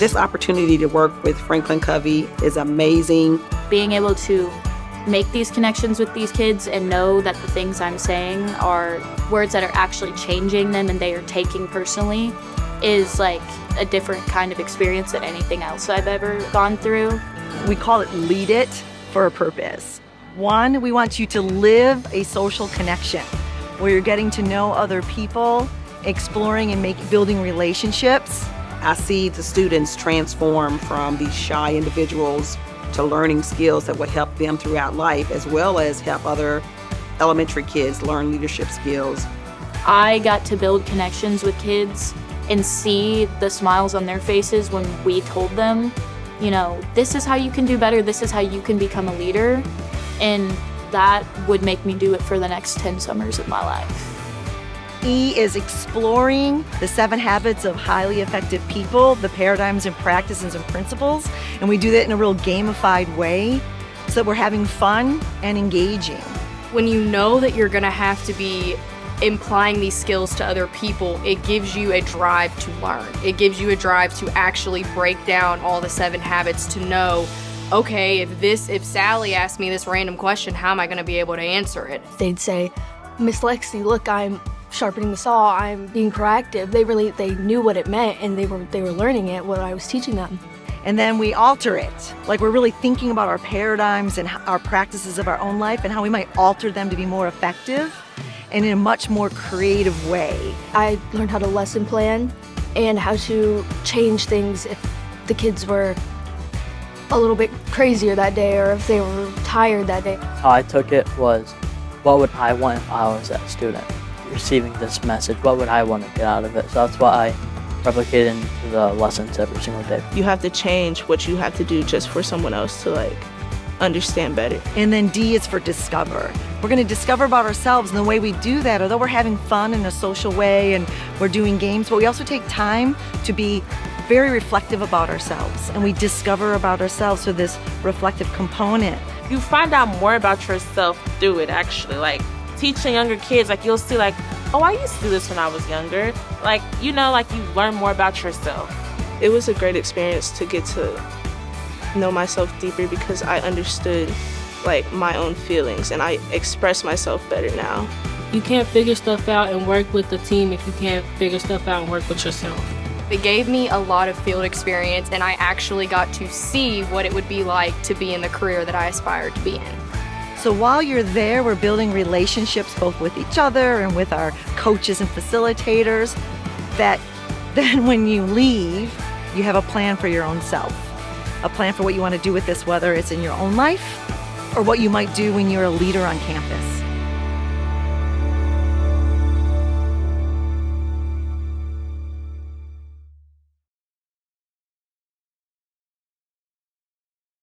This opportunity to work with Franklin Covey is amazing. Being able to make these connections with these kids and know that the things I'm saying are words that are actually changing them and they are taking personally is like a different kind of experience than anything else I've ever gone through. We call it Lead It for a purpose. One, we want you to live a social connection where you're getting to know other people, exploring and building relationships. I see the students transform from these shy individuals to learning skills that would help them throughout life, as well as help other elementary kids learn leadership skills. I got to build connections with kids and see the smiles on their faces when we told them, you know, this is how you can do better, this is how you can become a leader, and that would make me do it for the next 10 summers of my life. E is exploring the 7 habits of highly effective people, the paradigms and practices and principles, and we do that in a real gamified way so that we're having fun and engaging. When you know that you're gonna have to be implying these skills to other people, it gives you a drive to learn. It gives you a drive to actually break down all the 7 habits to know, okay, if Sally asked me this random question, how am I gonna be able to answer it? They'd say, Miss Lexi, look, I'm sharpening the saw, I'm being proactive. They knew what it meant and they were learning it, what I was teaching them. And then we alter it. Like we're really thinking about our paradigms and our practices of our own life and how we might alter them to be more effective and in a much more creative way. I learned how to lesson plan and how to change things if the kids were a little bit crazier that day or if they were tired that day. How I took it was, what would I want if I was that student receiving this message? What would I want to get out of it? So that's what I replicate into the lessons every single day. You have to change what you have to do just for someone else to like understand better. And then D is for discover. We're going to discover about ourselves, and the way we do that, although we're having fun in a social way and we're doing games, but we also take time to be very reflective about ourselves, and we discover about ourselves through this reflective component. You find out more about yourself through it, actually. Like teaching younger kids, like you'll see like, oh, I used to do this when I was younger. Like, you know, like you learn more about yourself. It was a great experience to get to know myself deeper because I understood like my own feelings and I express myself better now. You can't figure stuff out and work with the team if you can't figure stuff out and work with yourself. It gave me a lot of field experience and I actually got to see what it would be like to be in the career that I aspired to be in. So while you're there, we're building relationships both with each other and with our coaches and facilitators that then when you leave, you have a plan for your own self, a plan for what you want to do with this, whether it's in your own life or what you might do when you're a leader on campus.